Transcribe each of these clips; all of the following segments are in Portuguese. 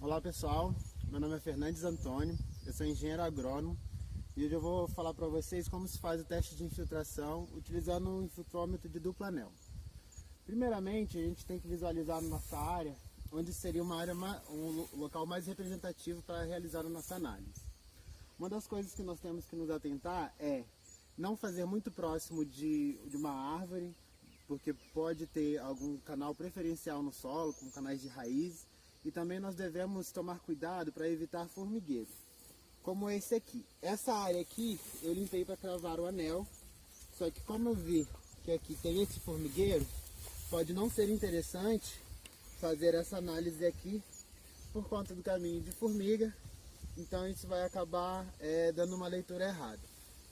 Olá pessoal, meu nome é Fernandes Antônio, eu sou engenheiro agrônomo e hoje eu vou falar para vocês como se faz o teste de infiltração utilizando um infiltrômetro de duplo anel. Primeiramente, a gente tem que visualizar a nossa área, onde seria um local mais representativo para realizar a nossa análise. Uma das coisas que nós temos que nos atentar é não fazer muito próximo de uma árvore, porque pode ter algum canal preferencial no solo, como canais de raiz, e também nós devemos tomar cuidado para evitar formigueiro, como esse aqui. Essa área aqui eu limpei para cravar o anel, só que como eu vi que aqui tem esse formigueiro, pode não ser interessante fazer essa análise aqui por conta do caminho de formiga, então isso vai acabar dando uma leitura errada.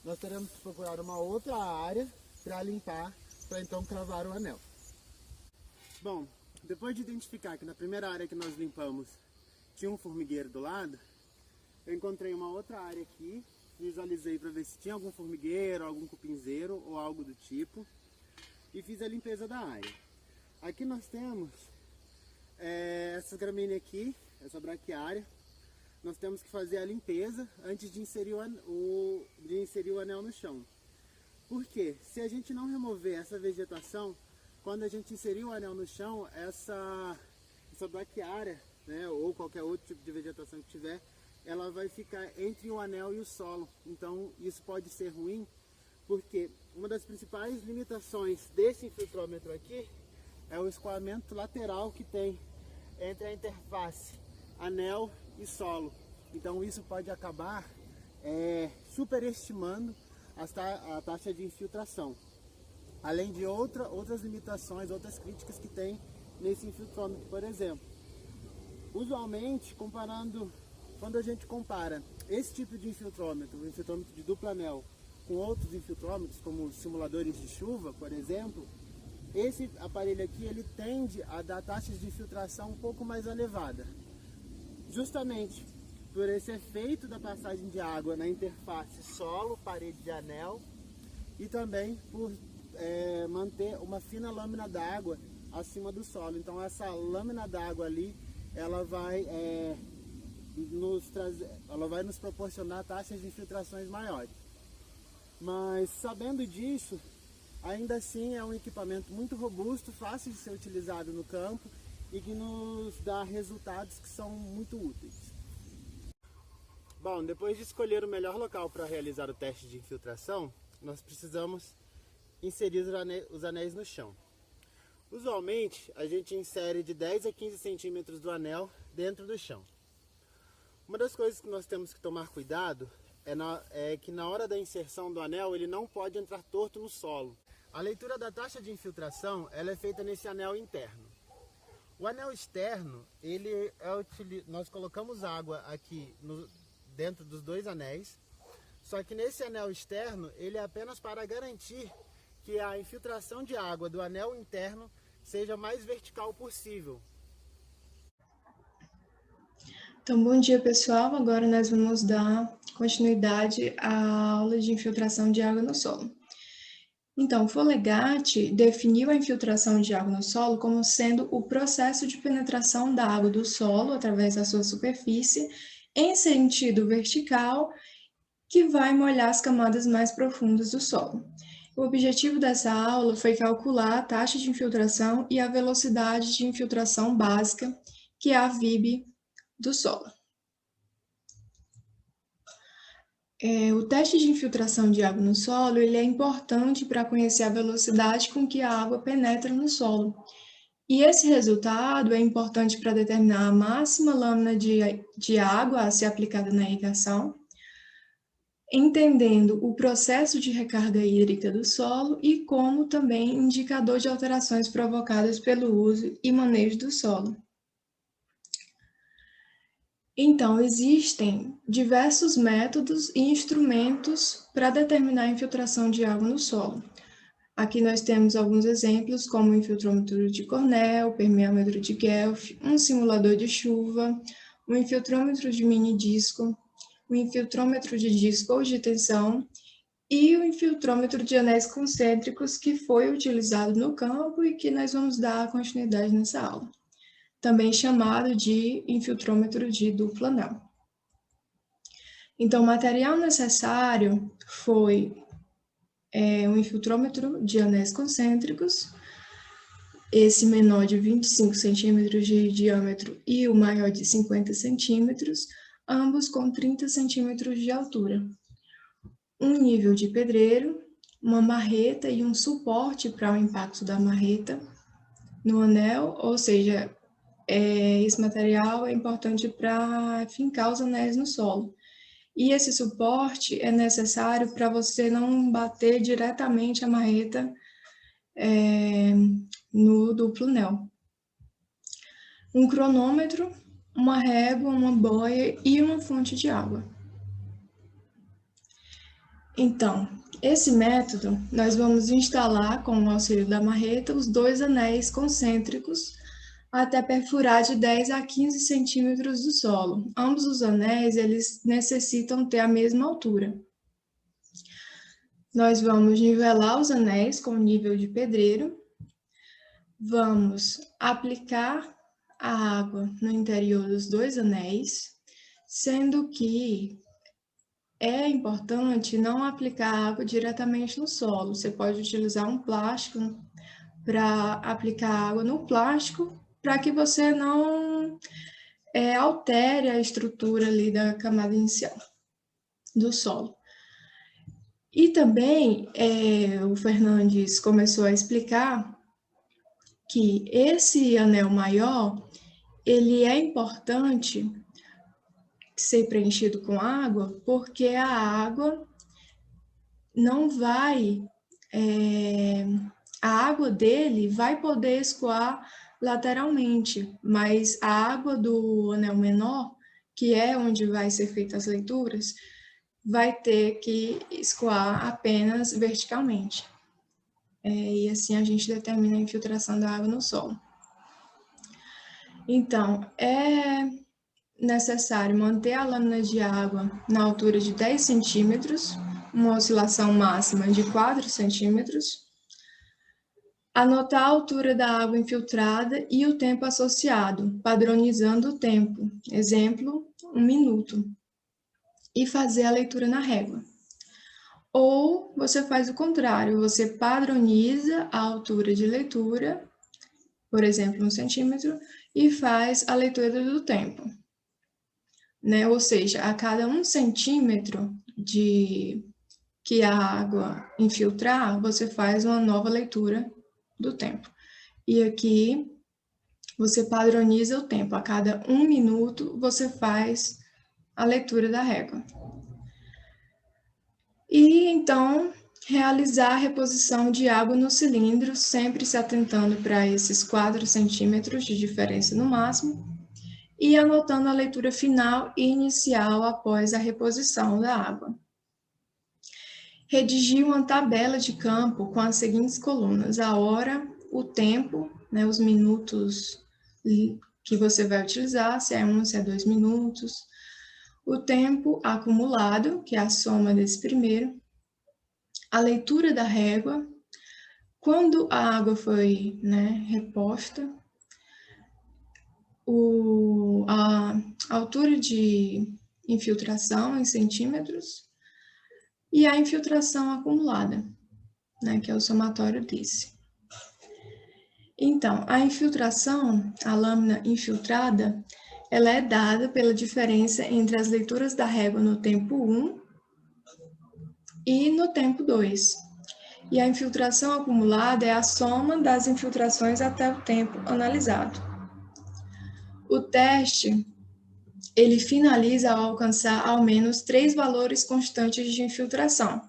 Nós teremos que procurar uma outra área para limpar, para então cravar o anel. Bom, depois de identificar que na primeira área que nós limpamos tinha um formigueiro do lado, eu encontrei uma outra área aqui, visualizei para ver se tinha algum formigueiro, algum cupinzeiro ou algo do tipo, e fiz a limpeza da área. Aqui nós temos essa gramínea aqui, essa braquiária. Nós temos que fazer a limpeza antes de inserir o anel no chão. Porque se a gente não remover essa vegetação, quando a gente inserir o anel no chão, essa braquiária, né, ou qualquer outro tipo de vegetação que tiver, ela vai ficar entre o anel e o solo. Então isso pode ser ruim, porque uma das principais limitações desse infiltrômetro aqui é o escoamento lateral que tem entre a interface anel e solo. Então isso pode acabar superestimando a taxa de infiltração. Além de outras limitações, outras críticas que tem nesse infiltrômetro, por exemplo. Usualmente, quando a gente compara esse tipo de infiltrômetro, o infiltrômetro de duplo anel, com outros infiltrômetros, como simuladores de chuva, por exemplo, esse aparelho aqui ele tende a dar taxas de infiltração um pouco mais elevada. Justamente por esse efeito da passagem de água na interface solo, parede de anel, e também por manter uma fina lâmina d'água acima do solo. Então essa lâmina d'água ali, ela vai nos proporcionar taxas de infiltrações maiores. Mas sabendo disso, ainda assim é um equipamento muito robusto, fácil de ser utilizado no campo e que nos dá resultados que são muito úteis. Bom, depois de escolher o melhor local para realizar o teste de infiltração, nós precisamos inserir os anéis no chão. Usualmente, a gente insere de 10 a 15 centímetros do anel dentro do chão. Uma das coisas que nós temos que tomar cuidado é que na hora da inserção do anel, ele não pode entrar torto no solo. A leitura da taxa de infiltração ela é feita nesse anel interno. O anel externo, nós colocamos água aqui dentro dos dois anéis, só que nesse anel externo, ele é apenas para garantir que a infiltração de água do anel interno seja mais vertical possível. Então, bom dia pessoal, agora nós vamos dar continuidade à aula de infiltração de água no solo. Então, Folegatti definiu a infiltração de água no solo como sendo o processo de penetração da água do solo através da sua superfície em sentido vertical que vai molhar as camadas mais profundas do solo. O objetivo dessa aula foi calcular a taxa de infiltração e a velocidade de infiltração básica, que é a VIB do solo. O teste de infiltração de água no solo ele é importante para conhecer a velocidade com que a água penetra no solo. E esse resultado é importante para determinar a máxima lâmina de água a ser aplicada na irrigação, entendendo o processo de recarga hídrica do solo e como também indicador de alterações provocadas pelo uso e manejo do solo. Então, existem diversos métodos e instrumentos para determinar a infiltração de água no solo. Aqui nós temos alguns exemplos, como o infiltrômetro de Cornell, permeâmetro de Guelph, um simulador de chuva, o infiltrômetro de mini-disco, o infiltrômetro de disco ou de tensão e o infiltrômetro de anéis concêntricos que foi utilizado no campo e que nós vamos dar continuidade nessa aula. também chamado de infiltrômetro de duplo anel. Então, o material necessário foi um infiltrômetro de anéis concêntricos, esse menor de 25 centímetros de diâmetro e o maior de 50 centímetros, ambos com 30 centímetros de altura. Um nível de pedreiro, uma marreta e um suporte para o impacto da marreta no anel, ou seja, esse material é importante para fincar os anéis no solo. E esse suporte é necessário para você não bater diretamente a marreta no duplo anel. Um cronômetro, uma régua, uma boia e uma fonte de água. Então, esse método, nós vamos instalar, com o auxílio da marreta, os 2 anéis concêntricos até perfurar de 10 a 15 centímetros do solo. Ambos os anéis, eles necessitam ter a mesma altura. Nós vamos nivelar os anéis com o nível de pedreiro, vamos aplicar a água no interior dos 2 anéis, sendo que é importante não aplicar água diretamente no solo. Você pode utilizar um plástico para aplicar água no plástico, para que você não altere a estrutura ali da camada inicial do solo. E também o Fernandes começou a explicar que esse anel maior, ele é importante ser preenchido com água, porque a água não vai, a água dele vai poder escoar lateralmente, mas a água do anel menor, que é onde vai ser feitas as leituras, vai ter que escoar apenas verticalmente. E assim a gente determina a infiltração da água no solo. Então, é necessário manter a lâmina de água na altura de 10 centímetros, uma oscilação máxima de 4 centímetros, anotar a altura da água infiltrada e o tempo associado, padronizando o tempo, exemplo, 1 minuto, e fazer a leitura na régua. Ou você faz o contrário, você padroniza a altura de leitura, por exemplo, 1 centímetro, e faz a leitura do tempo. Ou seja, a cada 1 centímetro que a água infiltrar, você faz uma nova leitura do tempo. E aqui você padroniza o tempo. A cada 1 minuto, você faz a leitura da régua. E então, realizar a reposição de água no cilindro, sempre se atentando para esses 4 centímetros de diferença no máximo, e anotando a leitura final e inicial após a reposição da água. Redigir uma tabela de campo com as seguintes colunas: a hora, o tempo, os minutos que você vai utilizar, se é 1, se é 2 minutos, o tempo acumulado, que é a soma desse primeiro, a leitura da régua, quando a água foi reposta, a altura de infiltração em centímetros e a infiltração acumulada, que é o somatório desse. Então, a infiltração, a lâmina infiltrada, ela é dada pela diferença entre as leituras da régua no tempo 1 e no tempo 2. E a infiltração acumulada é a soma das infiltrações até o tempo analisado. O teste, ele finaliza ao alcançar ao menos 3 valores constantes de infiltração,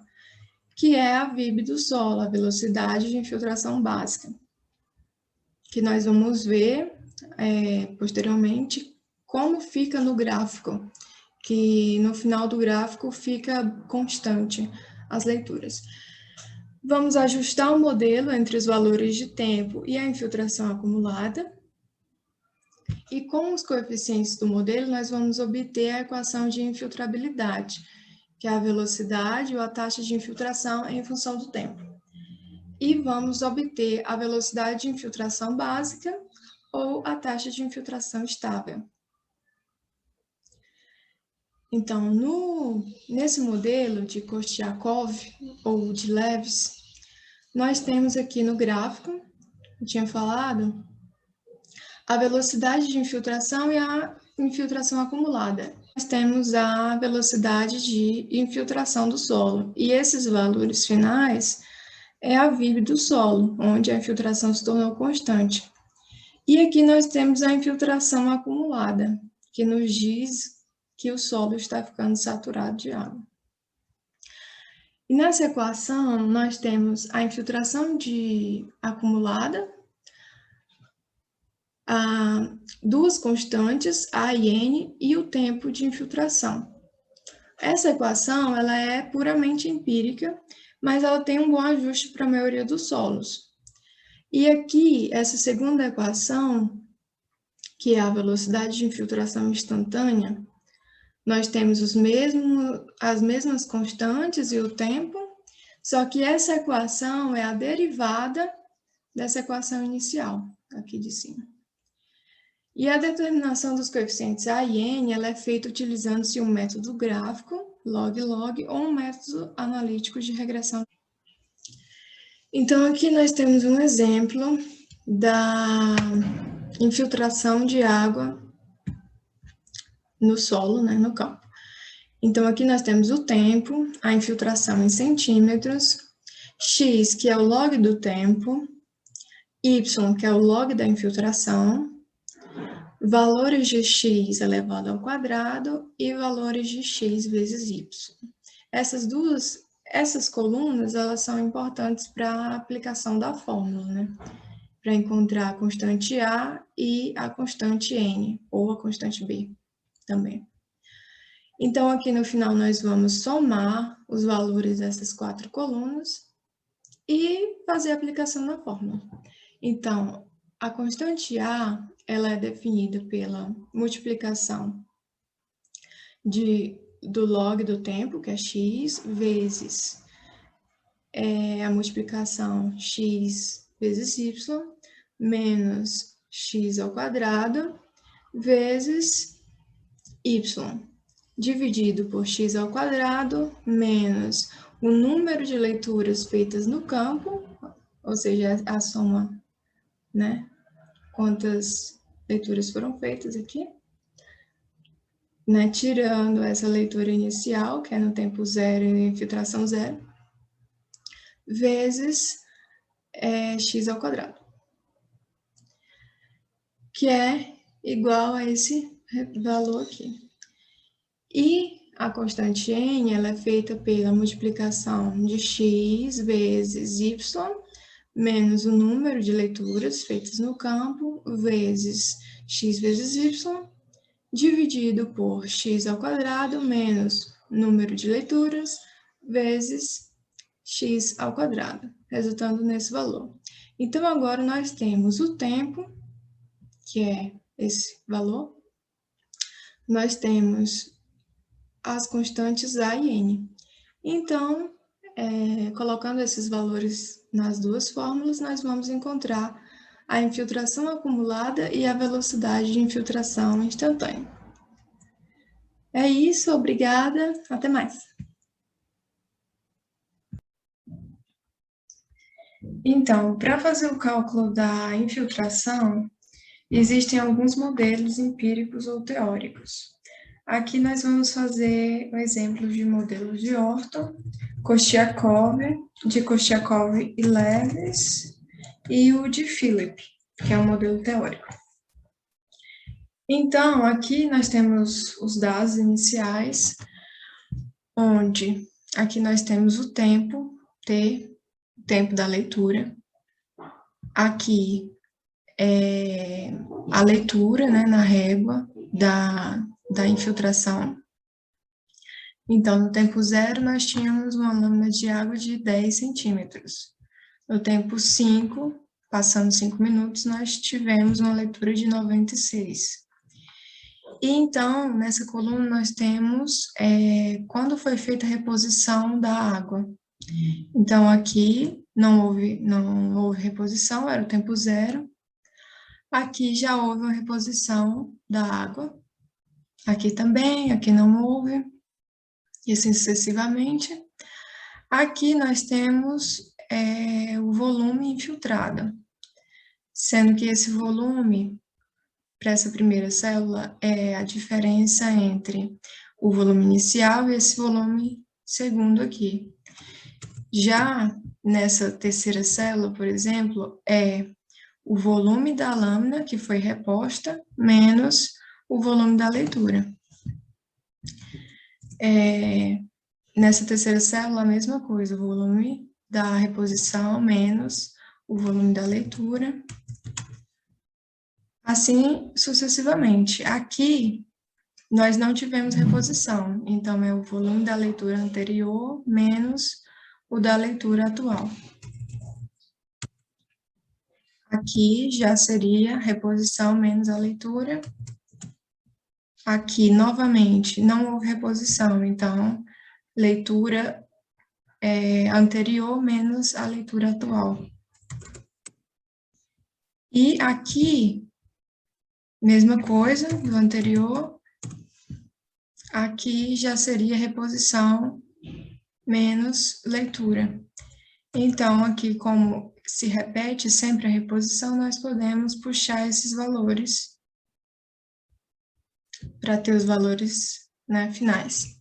que é a VIB do solo, a velocidade de infiltração básica, que nós vamos ver posteriormente como fica no gráfico, que no final do gráfico fica constante as leituras. Vamos ajustar o modelo entre os valores de tempo e a infiltração acumulada. E com os coeficientes do modelo, nós vamos obter a equação de infiltrabilidade, que é a velocidade ou a taxa de infiltração em função do tempo. E vamos obter a velocidade de infiltração básica ou a taxa de infiltração estável. Então, nesse modelo de Kostiakov ou de Lewis, nós temos aqui no gráfico, eu tinha falado, a velocidade de infiltração e a infiltração acumulada. Nós temos a velocidade de infiltração do solo, e esses valores finais é a VIB do solo, onde a infiltração se tornou constante. E aqui nós temos a infiltração acumulada, que nos diz que o solo está ficando saturado de água. E nessa equação, nós temos a infiltração acumulada, duas constantes, A e N, e o tempo de infiltração. Essa equação ela é puramente empírica, mas ela tem um bom ajuste para a maioria dos solos. E aqui, essa segunda equação, que é a velocidade de infiltração instantânea, nós temos as mesmas constantes e o tempo, só que essa equação é a derivada dessa equação inicial, aqui de cima. E a determinação dos coeficientes A e N ela é feita utilizando-se um método gráfico, log-log, ou um método analítico de regressão. Então, aqui nós temos um exemplo da infiltração de água no solo, né, no campo. Então, aqui nós temos o tempo, a infiltração em centímetros, x, que é o log do tempo, y, que é o log da infiltração, valores de x elevado ao quadrado e valores de x vezes y. Essas colunas, elas são importantes para a aplicação da fórmula, né? Para encontrar a constante A e a constante N, ou a constante B também. Então, aqui no final, nós vamos somar os valores dessas 4 colunas e fazer a aplicação da fórmula. Então, a constante A, ela é definida pela multiplicação do log do tempo, que é x, vezes a multiplicação x vezes y, menos x ao quadrado, vezes y, dividido por x ao quadrado, menos o número de leituras feitas no campo, ou seja, a soma, né? Quantas leituras foram feitas aqui, né? Tirando essa leitura inicial, que é no tempo zero e infiltração zero, vezes x ao quadrado, que é igual a esse valor aqui. E a constante n ela é feita pela multiplicação de x vezes y, menos o número de leituras feitas no campo, vezes x vezes y, dividido por x ao quadrado, menos número de leituras, vezes x ao quadrado, resultando nesse valor. Então, agora nós temos o tempo, que é esse valor, nós temos as constantes A e N. Então, colocando esses valores nas duas fórmulas, nós vamos encontrar a infiltração acumulada e a velocidade de infiltração instantânea. É isso, obrigada, até mais. Então, para fazer o cálculo da infiltração, existem alguns modelos empíricos ou teóricos. Aqui nós vamos fazer o exemplo de modelos de Orton, Kostiakov e Lewis, e o de Philip, que é um modelo teórico. Então, aqui nós temos os dados iniciais, onde aqui nós temos o tempo, T, o tempo da leitura. Aqui é a leitura, né, na régua da infiltração. Então, no tempo zero, nós tínhamos uma lâmina de água de 10 centímetros. No tempo 5, passando 5 minutos, nós tivemos uma leitura de 96. E então, nessa coluna, nós temos quando foi feita a reposição da água. Então, aqui não houve reposição, era o tempo zero. Aqui já houve uma reposição da água. Aqui também, aqui não houve. E assim sucessivamente. Aqui nós temos o volume infiltrado, sendo que esse volume, para essa primeira célula, é a diferença entre o volume inicial e esse volume segundo aqui. Já nessa terceira célula, por exemplo, é o volume da lâmina que foi reposta menos o volume da leitura. Nessa terceira célula, a mesma coisa, o volume da reposição menos o volume da leitura. Assim sucessivamente. Aqui, nós não tivemos reposição, então é o volume da leitura anterior menos o da leitura atual. Aqui já seria reposição menos a leitura. Aqui, novamente, não houve reposição, então, leitura anterior menos a leitura atual. E aqui, mesma coisa do anterior, aqui já seria reposição menos leitura. Então, aqui, como se repete sempre a reposição, nós podemos puxar esses valores para ter os valores, né, finais.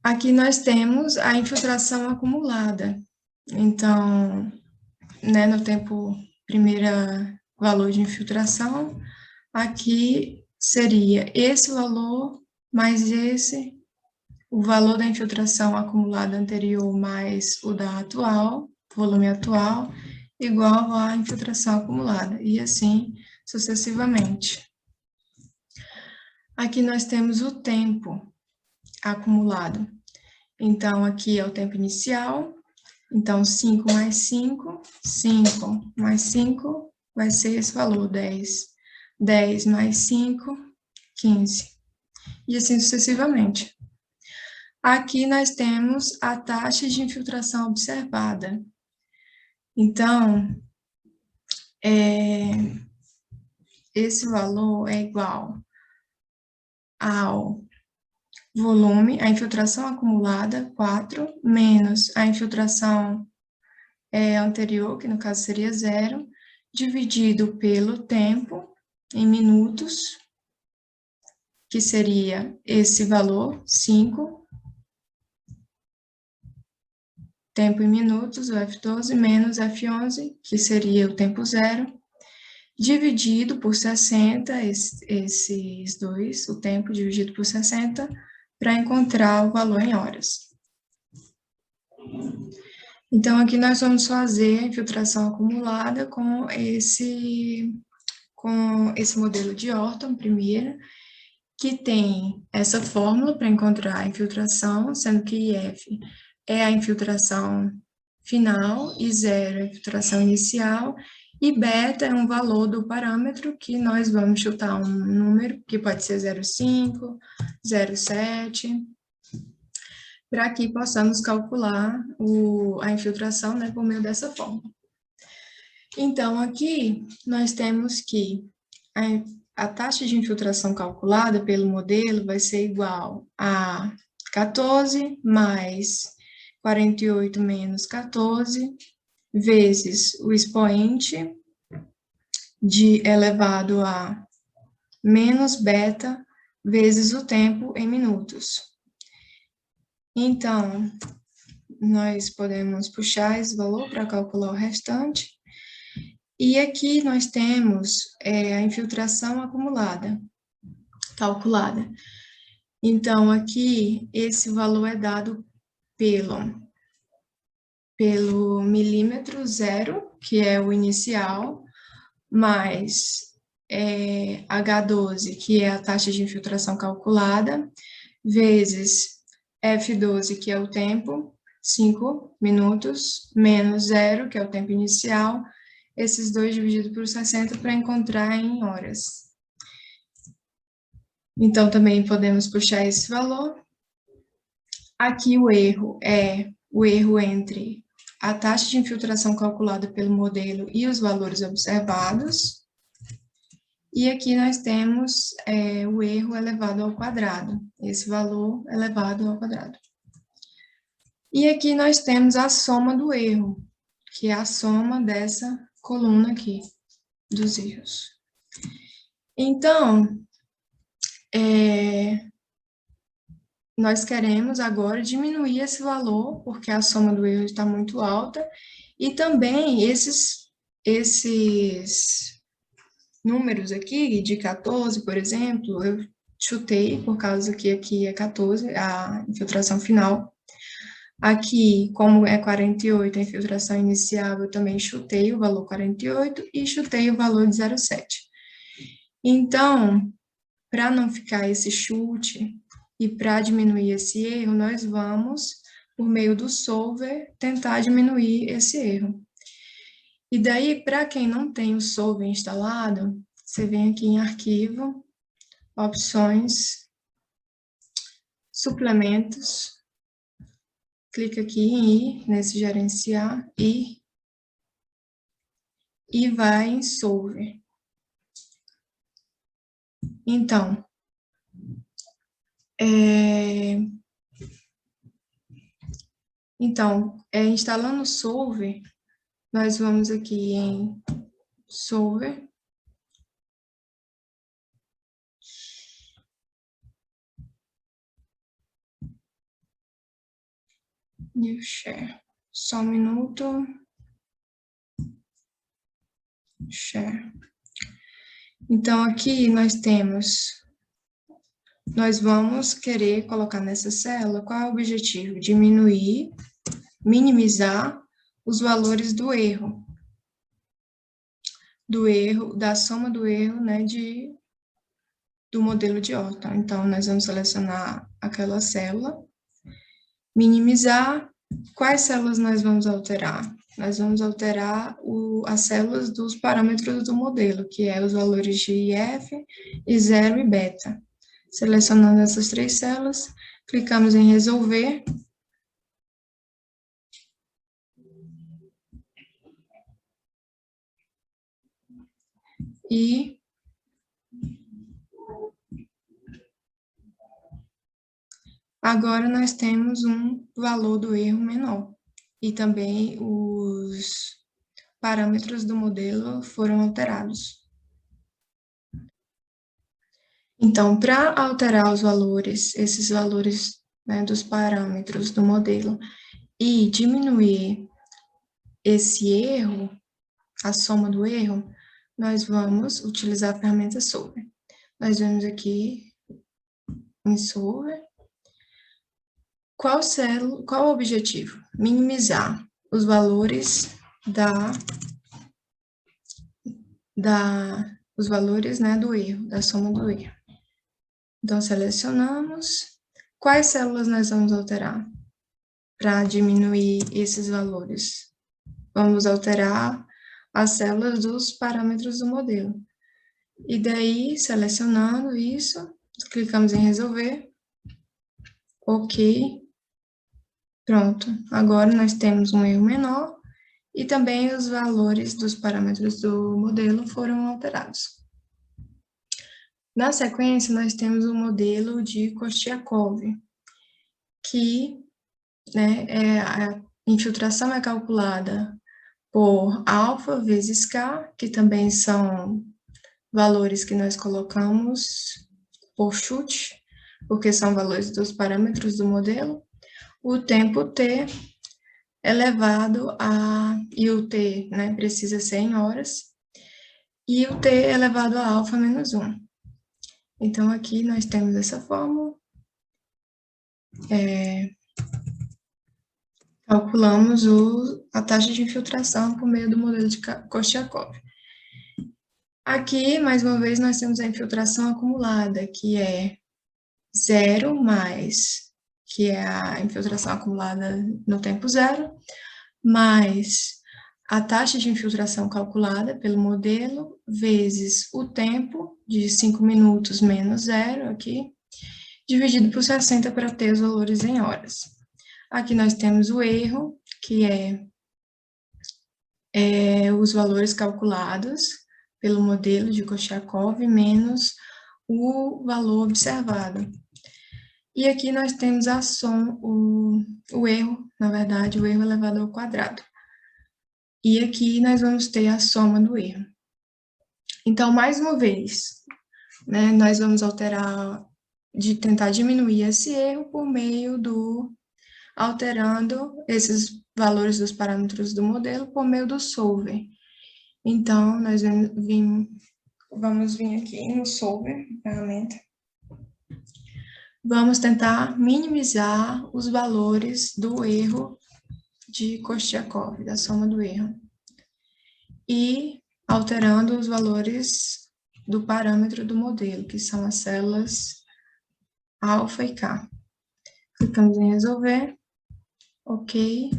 Aqui nós temos a infiltração acumulada. Então, né, no tempo, primeira valor de infiltração, aqui seria esse valor mais esse, o valor da infiltração acumulada anterior mais o da atual, volume atual, igual à infiltração acumulada, e assim sucessivamente. Aqui nós temos o tempo acumulado. Então, aqui é o tempo inicial. Então, 5 mais 5, 5 mais 5 vai ser esse valor, 10. 10 mais 5, 15. E assim sucessivamente. Aqui nós temos a taxa de infiltração observada. Então, esse valor é igual ao volume, a infiltração acumulada, 4, menos a infiltração anterior, que no caso seria 0, dividido pelo tempo, em minutos, que seria esse valor, 5, tempo em minutos, o F12, menos F11, que seria o tempo 0, dividido por 60, esses dois, o tempo dividido por 60, para encontrar o valor em horas. Então, aqui nós vamos fazer a infiltração acumulada com esse modelo de Orton, primeiro, que tem essa fórmula para encontrar a infiltração, sendo que IF é a infiltração final e 0 é a infiltração inicial, e beta é um valor do parâmetro que nós vamos chutar um número, que pode ser 0,5, 0,7, para que possamos calcular a infiltração, né, por meio dessa fórmula. Então, aqui nós temos que a taxa de infiltração calculada pelo modelo vai ser igual a 14 mais 48 menos 14, vezes o expoente elevado a menos beta, vezes o tempo em minutos. Então, nós podemos puxar esse valor para calcular o restante. E aqui nós temos a infiltração acumulada, calculada. Então, aqui, esse valor é dado pelo milímetro 0, que é o inicial, mais H12, que é a taxa de infiltração calculada, vezes F12, que é o tempo, 5 minutos, menos 0, que é o tempo inicial, esses dois divididos por 60 para encontrar em horas. Então, também podemos puxar esse valor. Aqui o erro é o erro entre a taxa de infiltração calculada pelo modelo e os valores observados. E aqui nós temos o erro elevado ao quadrado, esse valor elevado ao quadrado. E aqui nós temos a soma do erro, que é a soma dessa coluna aqui, dos erros. Então, nós queremos agora diminuir esse valor, porque a soma do erro está muito alta, e também esses números aqui, de 14, por exemplo, eu chutei, por causa que aqui é 14, a infiltração final. Aqui, como é 48, a infiltração inicial, eu também chutei o valor 48 e chutei o valor de 0,7. Então, para não ficar esse chute e para diminuir esse erro, nós vamos, por meio do solver, tentar diminuir esse erro. E daí, para quem não tem o solver instalado, você vem aqui em arquivo, opções, suplementos, clica aqui em ir, nesse gerenciar, e vai em solver. Então, instalando o solver, nós vamos aqui em solver, new share, só um minuto, share. Então, aqui nós vamos querer colocar nessa célula, qual é o objetivo? Diminuir, minimizar os valores do erro, da soma do erro, né, do modelo de Orton. Então, nós vamos selecionar aquela célula, minimizar. Quais células nós vamos alterar? Nós vamos alterar as células dos parâmetros do modelo, que é os valores de IF, I0 e beta. Selecionando essas 3 células, clicamos em resolver. E agora nós temos um valor do erro menor. E também os parâmetros do modelo foram alterados. Então, para alterar os valores, esses valores, né, dos parâmetros do modelo, e diminuir esse erro, a soma do erro, nós vamos utilizar a ferramenta solver. Nós vemos aqui em solver. Qual o objetivo? Minimizar os valores os valores, né, do erro, da soma do erro. Então, selecionamos. Quais células nós vamos alterar para diminuir esses valores? Vamos alterar as células dos parâmetros do modelo. E daí, selecionando isso, clicamos em resolver. Ok. Pronto. Agora nós temos um erro menor e também os valores dos parâmetros do modelo foram alterados. Na sequência, nós temos o modelo de Kostiakov, que, né, a infiltração é calculada por alfa vezes K, que também são valores que nós colocamos por chute, porque são valores dos parâmetros do modelo, o tempo T elevado e o T, né, precisa ser em horas, e o T elevado a alfa menos 1. Então, aqui nós temos essa fórmula. Calculamos a taxa de infiltração por meio do modelo de Kostiakov. Aqui, mais uma vez, nós temos a infiltração acumulada, que é 0 mais, que é a infiltração acumulada no tempo 0, mais a taxa de infiltração calculada pelo modelo, vezes o tempo, de 5 minutos menos 0, aqui, dividido por 60 para ter os valores em horas. Aqui nós temos o erro, que é os valores calculados pelo modelo de Kostiakov menos o valor observado. E aqui nós temos o erro, na verdade, o erro elevado ao quadrado. E aqui nós vamos ter a soma do erro. Então, mais uma vez, né, nós vamos tentar diminuir esse erro por meio alterando esses valores dos parâmetros do modelo por meio do solver. Então, nós vamos vir aqui no solver, ferramenta. Vamos tentar minimizar os valores do erro de Kostiakov, da soma do erro. E alterando os valores do parâmetro do modelo, que são as células alfa e K. Clicamos em resolver. Ok.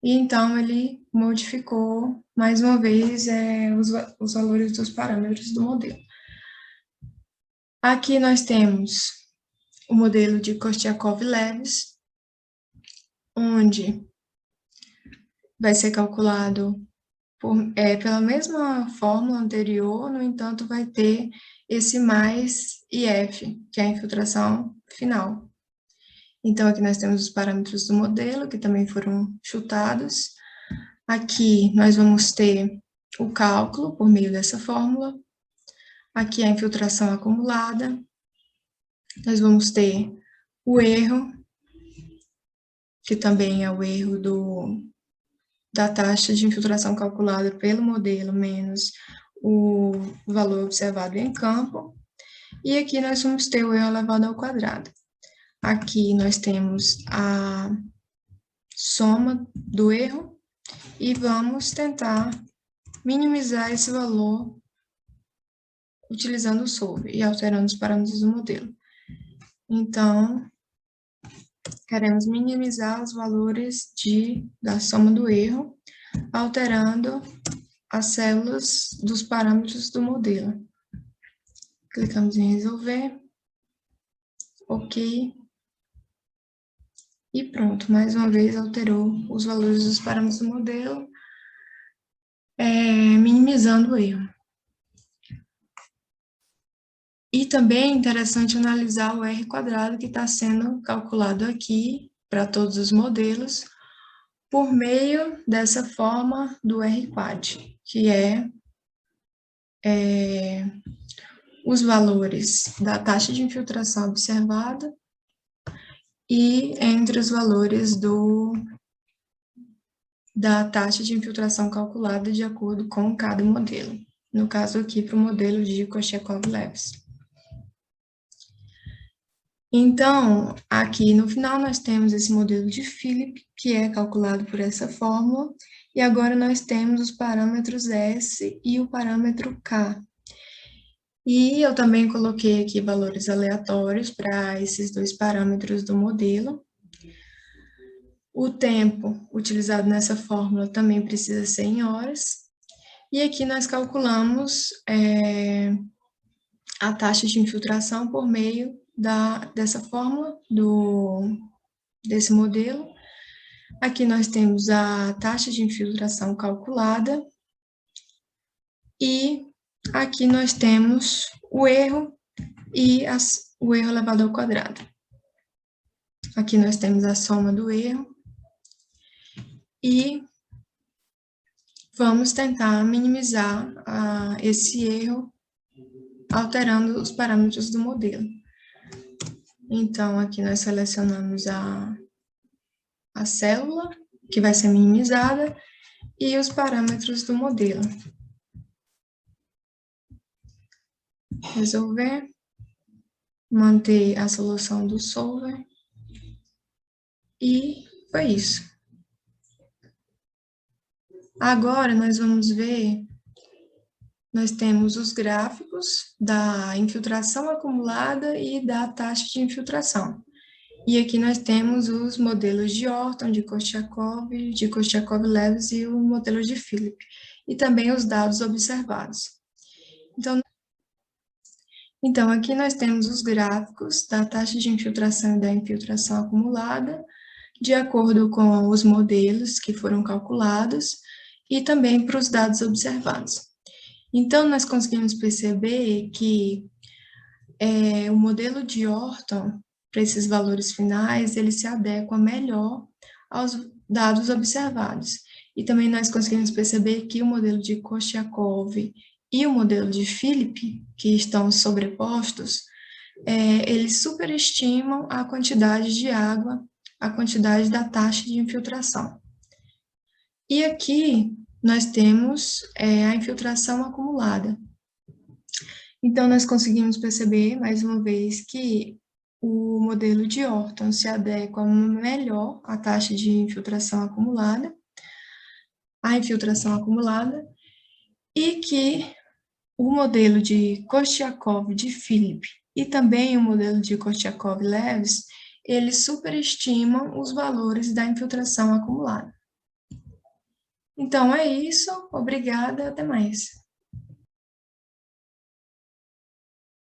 E então ele modificou, mais uma vez, os valores dos parâmetros do modelo. Aqui nós temos o modelo de Kostiakov-Leves, onde vai ser calculado pela mesma fórmula anterior, no entanto, vai ter esse mais IF, que é a infiltração final. Então, aqui nós temos os parâmetros do modelo, que também foram chutados. Aqui nós vamos ter o cálculo por meio dessa fórmula. Aqui a infiltração acumulada. Nós vamos ter o erro, que também é o erro da taxa de infiltração calculada pelo modelo menos o valor observado em campo. E aqui nós vamos ter o erro elevado ao quadrado. Aqui nós temos a soma do erro e vamos tentar minimizar esse valor utilizando o solver e alterando os parâmetros do modelo. Então, queremos minimizar os valores da soma do erro, alterando as células dos parâmetros do modelo. Clicamos em resolver. Ok. E pronto, mais uma vez alterou os valores dos parâmetros do modelo, minimizando o erro. E também é interessante analisar o R² que está sendo calculado aqui para todos os modelos, por meio dessa forma do R², que os valores da taxa de infiltração observada e entre os valores da taxa de infiltração calculada de acordo com cada modelo. No caso aqui, para o modelo de Kostiakov-Leves. Então, aqui no final nós temos esse modelo de Philip, que é calculado por essa fórmula, e agora nós temos os parâmetros S e o parâmetro K. E eu também coloquei aqui valores aleatórios para esses dois parâmetros do modelo. O tempo utilizado nessa fórmula também precisa ser em horas. E aqui nós calculamos a taxa de infiltração por meio dessa fórmula, desse modelo. Aqui nós temos a taxa de infiltração calculada. E aqui nós temos o erro e o erro elevado ao quadrado. Aqui nós temos a soma do erro. E vamos tentar minimizar esse erro alterando os parâmetros do modelo. Então, aqui nós selecionamos a célula, que vai ser minimizada, e os parâmetros do modelo. Resolver, manter a solução do solver, e foi isso. Agora nós vamos ver, nós temos os gráficos da infiltração acumulada e da taxa de infiltração. E aqui nós temos os modelos de Orton, de Kostiakov-Leves e o modelo de Philip. E também os dados observados. Então, aqui nós temos os gráficos da taxa de infiltração e da infiltração acumulada, de acordo com os modelos que foram calculados, e também para os dados observados. Então, nós conseguimos perceber que o modelo de Orton, para esses valores finais, ele se adequa melhor aos dados observados. E também nós conseguimos perceber que o modelo de Kostiakov e o modelo de Philip, que estão sobrepostos, eles superestimam a quantidade de água, a quantidade da taxa de infiltração. E aqui nós temos a infiltração acumulada. Então, nós conseguimos perceber, mais uma vez, que o modelo de Orton se adequa melhor à taxa de infiltração acumulada, e que o modelo de Kostiakov de Philip e também o modelo de Kostiakov-Lewis, eles superestimam os valores da infiltração acumulada. Então, é isso. Obrigada. Até mais.